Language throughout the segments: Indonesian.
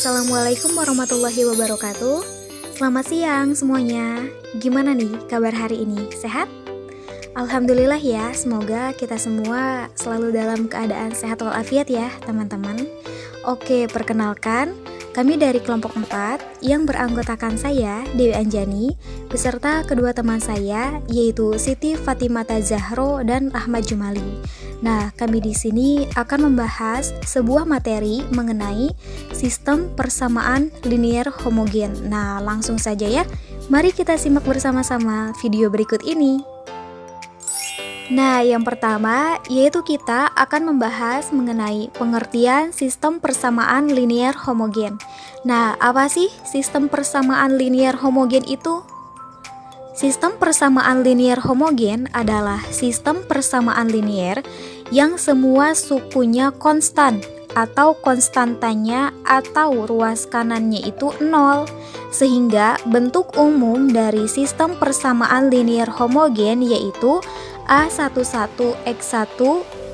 Assalamualaikum warahmatullahi wabarakatuh. Selamat siang semuanya. Gimana nih kabar hari ini? Sehat? Alhamdulillah ya, semoga kita semua selalu dalam keadaan sehat walafiat ya teman-teman. Oke, perkenalkan, kami dari kelompok 4 yang beranggotakan saya, Dewi Anjani, beserta kedua teman saya, yaitu Siti Fatimata Zahro dan Ahmad Jumali. Nah, kami di sini akan membahas sebuah materi mengenai sistem persamaan linier homogen. Nah, langsung saja ya, mari kita simak bersama-sama video berikut ini. Nah, yang pertama yaitu kita akan membahas mengenai pengertian sistem persamaan linier homogen. Nah, apa sih sistem persamaan linier homogen itu? Sistem persamaan linier homogen adalah sistem persamaan linier yang semua sukunya konstan atau konstantanya atau ruas kanannya itu 0, sehingga bentuk umum dari sistem persamaan linier homogen yaitu A11x1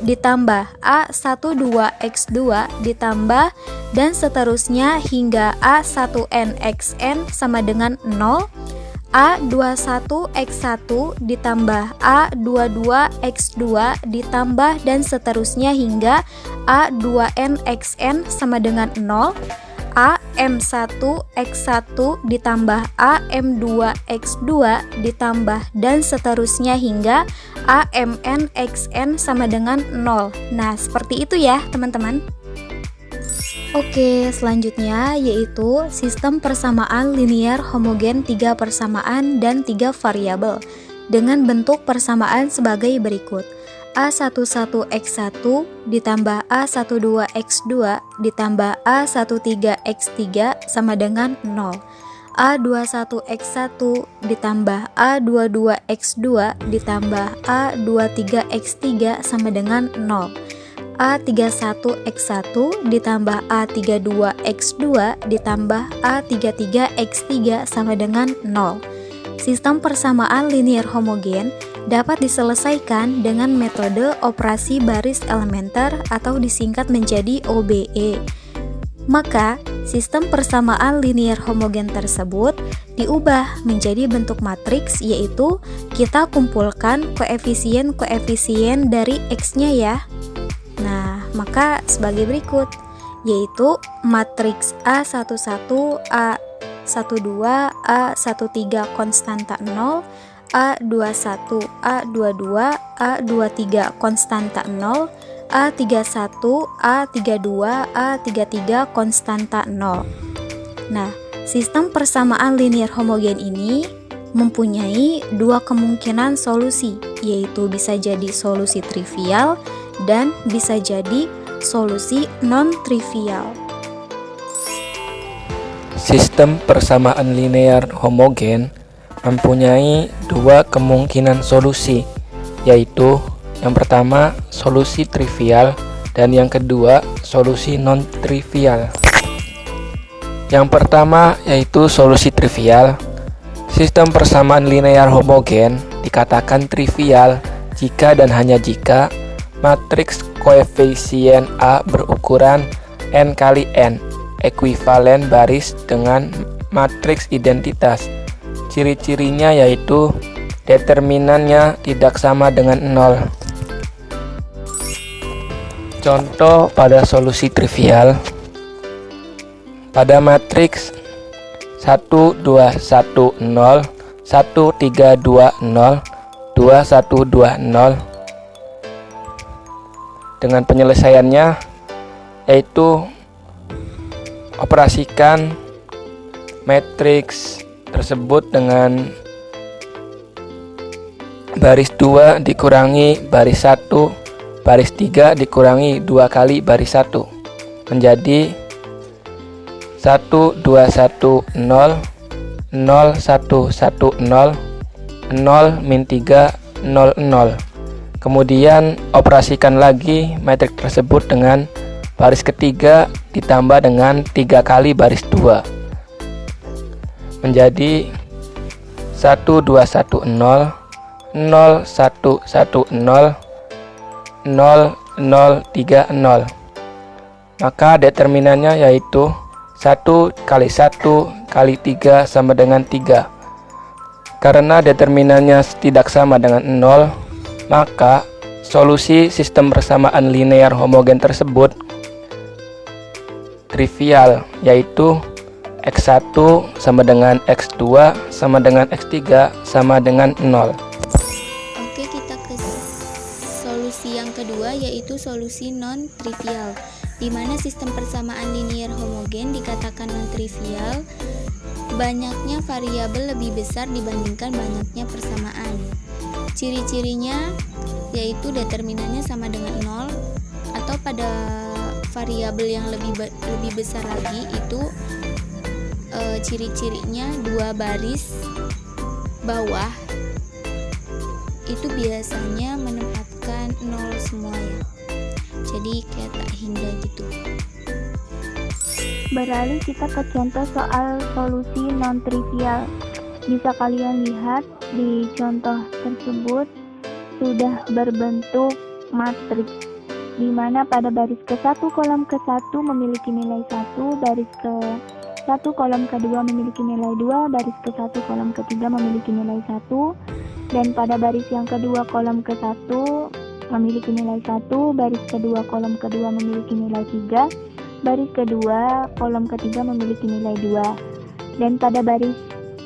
ditambah A12x2 ditambah dan seterusnya hingga A1nxn sama dengan 0, A21x1 ditambah A22x2 ditambah dan seterusnya hingga A2nxn sama dengan 0, AM1x1 ditambah AM2x2 ditambah dan seterusnya hingga AMNxn sama dengan 0. Nah, seperti itu ya teman-teman. Oke, selanjutnya yaitu sistem persamaan linier homogen 3 persamaan dan 3 variabel dengan bentuk persamaan sebagai berikut. A11x1 ditambah A12x2 ditambah A13x3 sama dengan 0. A21x1 ditambah A22x2 ditambah A23x3 sama dengan 0. A31x1 ditambah A32x2 ditambah A33x3 sama dengan 0. Sistem persamaan linier homogen dapat diselesaikan dengan metode operasi baris elementer atau disingkat menjadi OBE. Maka, sistem persamaan linier homogen tersebut diubah menjadi bentuk matriks, yaitu kita kumpulkan koefisien-koefisien dari X-nya ya. Nah, maka sebagai berikut, yaitu matriks A11, A12, A13 konstanta 0, A21, A22, A23 konstanta 0, A31, A32, A33 konstanta 0. Nah, sistem persamaan linier homogen ini mempunyai dua kemungkinan solusi, yaitu bisa jadi solusi trivial dan bisa jadi solusi non-trivial. Sistem persamaan linear homogen mempunyai dua kemungkinan solusi, yaitu yang pertama solusi trivial dan yang kedua solusi non-trivial. Yang pertama yaitu solusi trivial. Sistem persamaan linear homogen dikatakan trivial jika dan hanya jika matriks koefisien A berukuran n kali n, ekuivalen baris dengan matriks identitas. Ciri-cirinya yaitu determinannya tidak sama dengan 0. Contoh pada solusi trivial. Pada matriks 1 2 1 0 1 3 2 0 2 1 2 0 dengan penyelesaiannya yaitu operasikan matriks tersebut dengan baris 2 dikurangi baris 1, baris 3 dikurangi 2 kali baris 1 menjadi 1 2 1 0 0 1 1 0 0 min 3 0 0. Kemudian operasikan lagi matriks tersebut dengan baris ketiga ditambah dengan 3 kali baris 2 menjadi 1 2 1 0 0 1 1 0 0 0 3 0. Maka determinannya yaitu 1 kali 1 kali 3 sama dengan 3. Karena determinannya tidak sama dengan 0, maka solusi sistem persamaan linear homogen tersebut trivial, yaitu X1 sama dengan X2 sama dengan X3 sama dengan 0. Oke, kita ke solusi yang kedua, yaitu solusi non-trivial, di mana sistem persamaan linear homogen dikatakan non-trivial banyaknya variabel lebih besar dibandingkan banyaknya persamaan. Ciri-cirinya yaitu determinannya sama dengan 0, atau pada variabel yang lebih besar lagi itu ciri-cirinya 2 baris bawah itu biasanya menempatkan 0 semua ya, jadi kayak tak hingga gitu. Beralih kita ke contoh soal solusi non-trivial. Bisa kalian lihat di contoh tersebut sudah berbentuk matriks, di mana pada baris ke-1 kolom ke-1 memiliki nilai 1, baris ke-1 kolom ke-2 memiliki nilai 2, baris ke-1 kolom ke-3 memiliki nilai 1, dan pada baris yang kedua kolom ke-1 memiliki nilai 1, baris kedua kolom kedua memiliki nilai 3, baris kedua kolom ketiga memiliki nilai 2, dan pada baris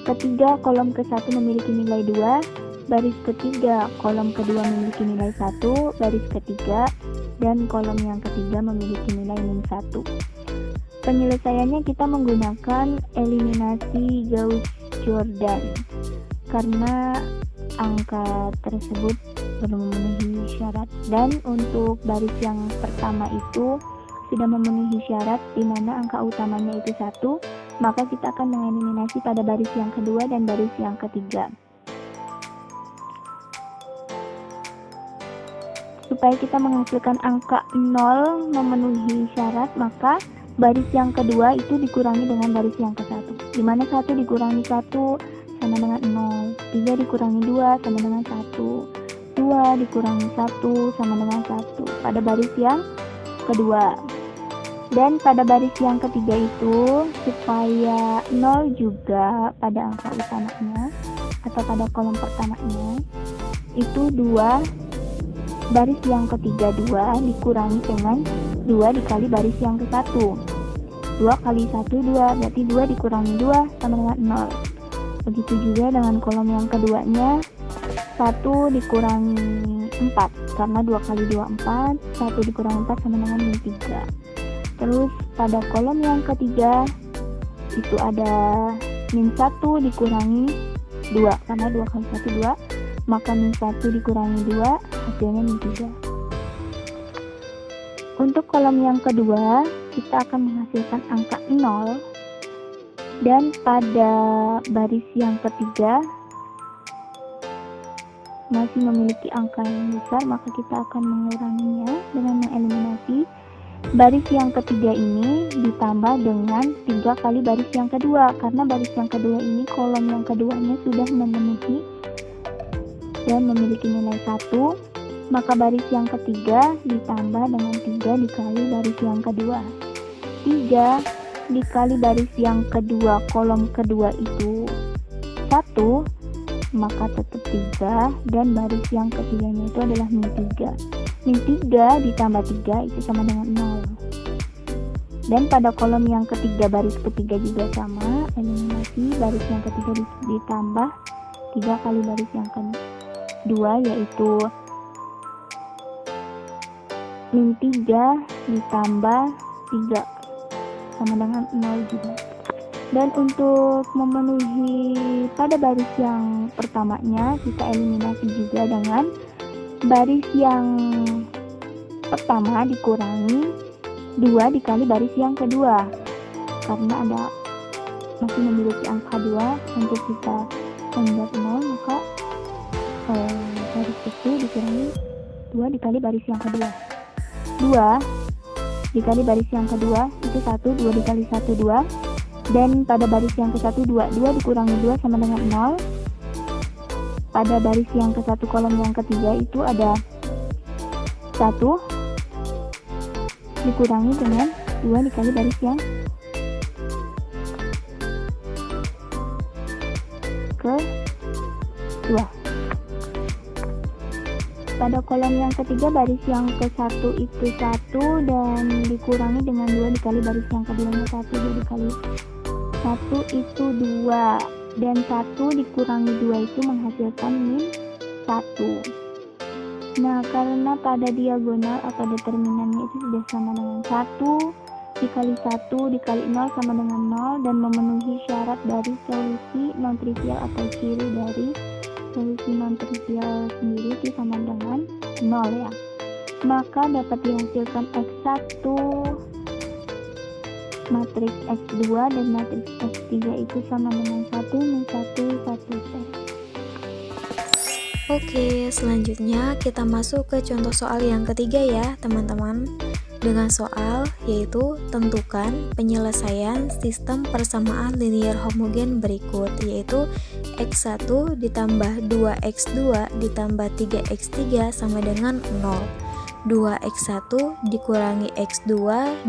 ketiga kolom ke-1 memiliki nilai 2, baris ketiga kolom kedua memiliki nilai 1, baris ketiga dan kolom yang ketiga memiliki nilai -1. Penyelesaiannya kita menggunakan eliminasi Gauss-Jordan karena angka tersebut belum memenuhi syarat, dan untuk baris yang pertama itu sudah memenuhi syarat di mana angka utamanya itu 1, maka kita akan mengeliminasi pada baris yang kedua dan baris yang ketiga. Supaya kita menghasilkan angka 0 memenuhi syarat, maka baris yang kedua itu dikurangi dengan baris yang ke-1, di mana 1 dikurangi 1 sama dengan 0, 3 dikurangi 2 sama dengan 1, 2 dikurangi 1 sama dengan 1 pada baris yang kedua. Dan pada baris yang ketiga itu supaya 0 juga pada angka utamanya atau pada kolom pertamanya itu 2, baris yang ketiga 2 dikurangi dengan 2 dikali baris yang ke-1. 2 kali 1 2, berarti 2 dikurangi 2 sama dengan 0. Begitu juga dengan kolom yang keduanya, 1 dikurangi 4, karena 2 kali 2 4, 1 dikurangi 4 sama dengan -3. Terus pada kolom yang ketiga itu ada -1 dikurangi 2, karena 2 kali 1 2, maka -1 dikurangi 2 hasilnya -3. Untuk kolom yang kedua kita akan menghasilkan angka 0, dan pada baris yang ketiga masih memiliki angka yang besar, maka kita akan menguranginya dengan mengeliminasi baris yang ketiga ini ditambah dengan 3 kali baris yang kedua, karena baris yang kedua ini kolom yang keduanya sudah memenuhi dan memiliki nilai 1, maka baris yang ketiga ditambah dengan 3 dikali baris yang kedua. 3 dikali baris yang kedua kolom kedua itu 1, maka tetap 3, dan baris yang ketiganya itu adalah -3. -3 ditambah 3 itu sama dengan 0. Dan pada kolom yang ketiga baris ketiga juga sama, eliminasi baris yang ketiga ditambah 3 kali baris yang kedua, yaitu -3 ditambah 3 sama dengan 0 juga. Dan untuk memenuhi pada baris yang pertamanya, kita eliminasi juga dengan baris yang pertama dikurangi 2 dikali baris yang kedua, karena ada masih memiliki angka 2 untuk kita membuat 0, maka baris itu dikurangi 2 dikali baris yang kedua. 2 dikali baris yang kedua itu 1, 2 dikali 1 2, dan pada baris yang ke-1 2, 2 dikurangi 2 sama dengan 0. Pada baris yang ke-1 kolom yang ketiga itu ada 1 dikurangi dengan 2 dikali baris yang X2. Pada kolom yang ketiga, baris yang ke-1 itu 1 dan dikurangi dengan 2 dikali baris yang keduanya 1, 2 dikali 1 itu 2, dan 1 dikurangi 2 itu menghasilkan min 1. Nah, karena pada diagonal atau determinannya itu sudah sama dengan 1 dikali 1 dikali 0 sama dengan 0 dan memenuhi syarat dari solusi non-trivial atau ciri dari solusi non-trivial sendiri itu sama dengan 0 ya. Maka dapat dihasilkan X1 matriks X2 dan matriks X3 itu sama dengan 1 min 1 1 T. Oke, selanjutnya kita masuk ke contoh soal yang ketiga ya teman-teman. Dengan soal yaitu tentukan penyelesaian sistem persamaan linear homogen berikut, yaitu X1 ditambah 2X2 ditambah 3X3 sama dengan 0. 2X1 dikurangi X2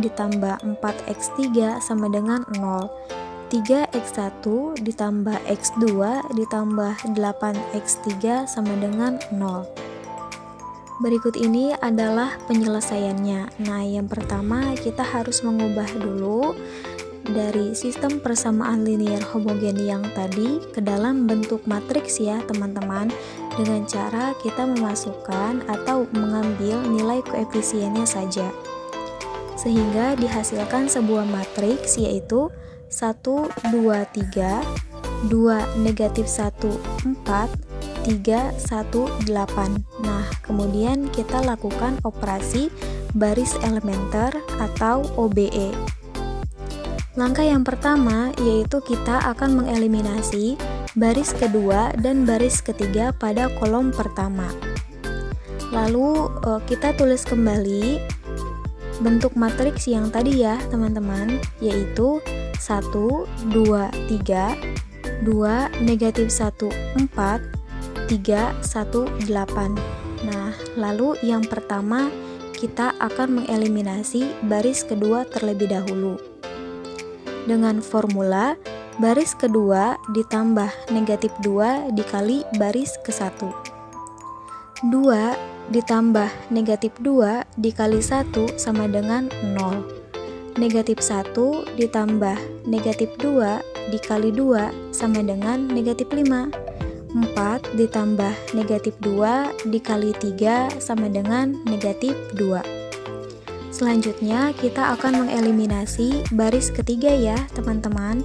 ditambah 4X3 sama dengan 0. 3X1 ditambah X2 ditambah 8X3 sama dengan 0. Berikut ini adalah penyelesaiannya. Nah, yang pertama kita harus mengubah dulu dari sistem persamaan linear homogen yang tadi ke dalam bentuk matriks ya teman-teman, dengan cara kita memasukkan atau mengambil nilai koefisiennya saja, sehingga dihasilkan sebuah matriks yaitu 1, 2, 3, 2, negatif 1, 4, 3, 1, 8. Nah, kemudian kita lakukan operasi baris elementer atau OBE. Langkah yang pertama yaitu kita akan mengeliminasi baris kedua dan baris ketiga pada kolom pertama. Lalu kita tulis kembali bentuk matriks yang tadi ya teman-teman, yaitu 1, 2, 3, 2, negatif 1, 4, 3, 1, 8. Nah, lalu yang pertama kita akan mengeliminasi baris kedua terlebih dahulu. Dengan formula baris kedua ditambah negatif 2 dikali baris ke-1. 2 ditambah negatif 2 dikali 1 sama dengan 0. Negatif 1 ditambah negatif 2 dikali 2 sama dengan negatif 5. 4 ditambah negatif 2 dikali 3 sama dengan negatif 2. Selanjutnya kita akan mengeliminasi baris ketiga ya teman-teman,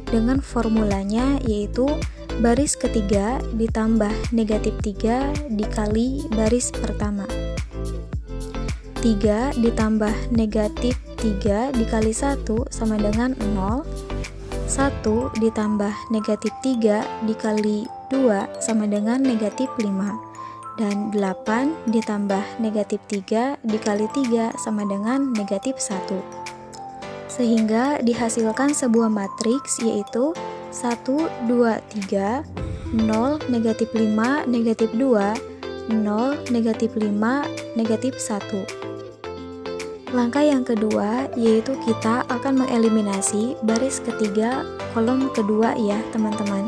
dengan formulanya yaitu baris ketiga ditambah negatif 3 dikali baris pertama. 3 ditambah negatif 3 dikali 1 sama dengan 0. 1 ditambah negatif 3 dikali 2 sama dengan negatif 5, dan 8 ditambah negatif 3 dikali 3 sama dengan negatif 1, sehingga dihasilkan sebuah matriks yaitu 1, 2, 3, 0, negatif 5, negatif 2, 0, negatif 5, negatif 1. Langkah yang kedua yaitu kita akan mengeliminasi baris ketiga kolom kedua ya teman-teman.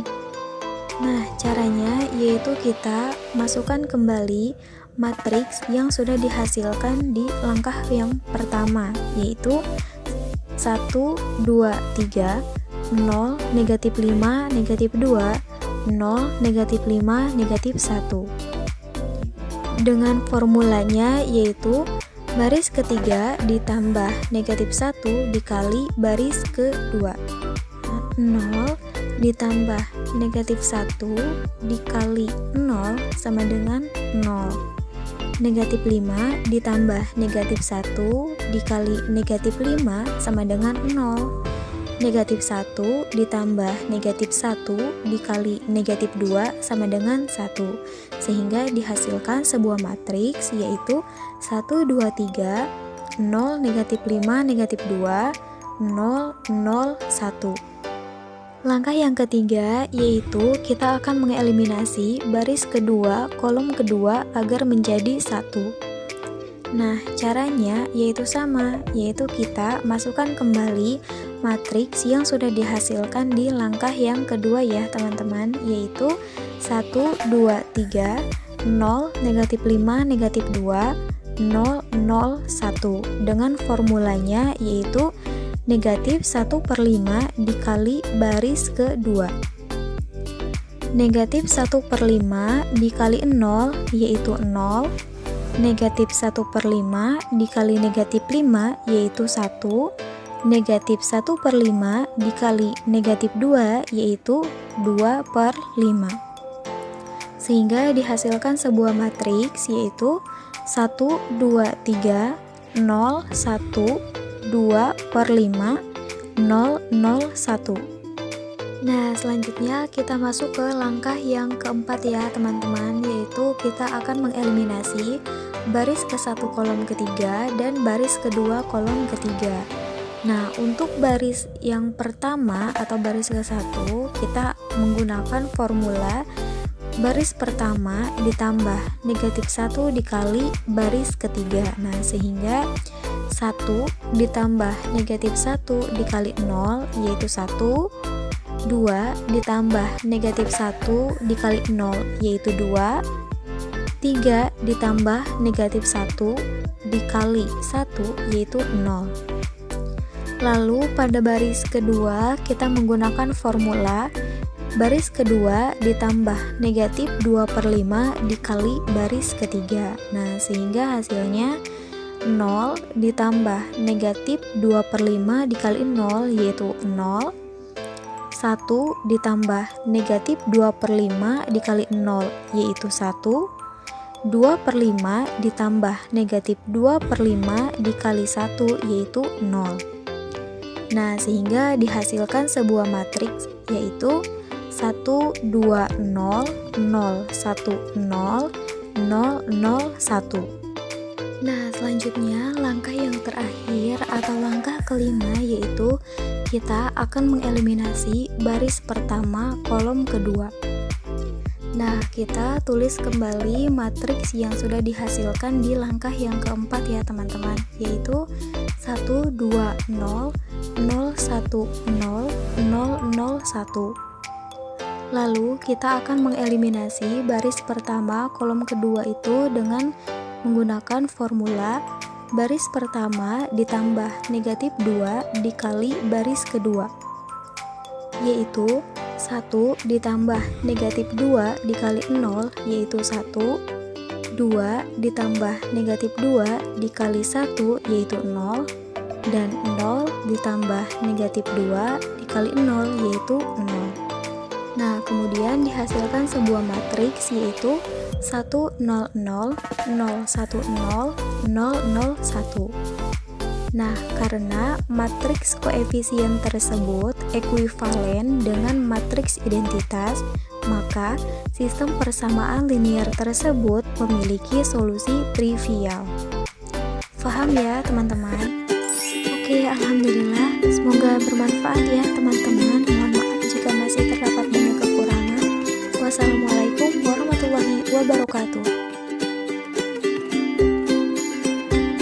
Nah, caranya yaitu kita masukkan kembali matriks yang sudah dihasilkan di langkah yang pertama, yaitu 1, 2, 3, 0, negatif 5, negatif 2, 0, negatif 5, negatif 1. Dengan formulanya yaitu baris ketiga ditambah negatif 1 dikali baris kedua. 0 ditambah negatif 1 dikali 0 sama dengan 0. Negatif 5 ditambah negatif 1 dikali negatif 5 sama dengan 0. Negatif 1 ditambah negatif 1 dikali negatif 2 sama dengan 1, sehingga dihasilkan sebuah matriks yaitu 1, 2, 3, 0, negatif 5, negatif 2, 0, 0, 1. Langkah yang ketiga yaitu kita akan mengeliminasi baris kedua kolom kedua agar menjadi 1. Nah, caranya yaitu sama, yaitu kita masukkan kembali matriks yang sudah dihasilkan di langkah yang kedua ya teman-teman, yaitu 1, 2, 3, 0, negatif 5, negatif 2, 0, 0, 1 dengan formulanya yaitu negatif 1/5 dikali baris kedua. Negatif 1/5 dikali 0 yaitu 0, negatif 1/5 dikali negatif 5 yaitu 1, negatif 1/5 dikali negatif 2 yaitu 2/5. Sehingga dihasilkan sebuah matriks yaitu 1, 2, 3, 0, 1, 2/5, 0, 0, 1. Nah, selanjutnya kita masuk ke langkah yang keempat ya teman-teman, yaitu kita akan mengeliminasi baris ke-1 kolom ketiga dan baris kedua kolom ketiga. Nah, untuk baris yang pertama atau baris ke-1 kita menggunakan formula baris pertama ditambah negatif 1 dikali baris ketiga. Nah, sehingga 1 ditambah negatif 1 dikali 0 yaitu 1, 2 ditambah negatif 1 dikali 0 yaitu 2, 3 ditambah negatif 1 dikali 1 yaitu 0. Lalu pada baris kedua kita menggunakan formula baris kedua ditambah negatif 2/5 dikali baris ketiga. Nah, sehingga hasilnya 0 ditambah negatif 2/5 dikali 0 yaitu 0, 1 ditambah negatif 2/5 dikali 0 yaitu 1, 2/5 ditambah negatif 2/5 dikali 1 yaitu 0. Nah, sehingga dihasilkan sebuah matriks yaitu 1, 2, 0, 0, 1, 0, 0, 0, 1. Nah, selanjutnya langkah yang terakhir atau langkah kelima yaitu kita akan mengeliminasi baris pertama kolom kedua. Nah, kita tulis kembali matriks yang sudah dihasilkan di langkah yang keempat ya teman-teman, yaitu 1, 2, 0, 0, 1, 0, 0, 0, 1. Lalu kita akan mengeliminasi baris pertama kolom kedua itu dengan menggunakan formula baris pertama ditambah negatif 2 dikali baris kedua, yaitu 1 ditambah negatif 2 dikali 0 yaitu 1, 2 ditambah negatif 2 dikali 1 yaitu 0, dan 0 ditambah negatif 2 dikali 0 yaitu 0. Nah, kemudian dihasilkan sebuah matriks yaitu 1, 0, 0, 0, 1, 0, 0, 0, 1. Nah, karena matriks koefisien tersebut ekuivalen dengan matriks identitas, maka sistem persamaan linier tersebut memiliki solusi trivial. Paham ya, teman-teman? Oke, alhamdulillah. Semoga bermanfaat ya, teman-teman. Mohon maaf jika masih terdapat banyak kekurangan. Wassalamualaikum warahmatullahi wabarakatuh.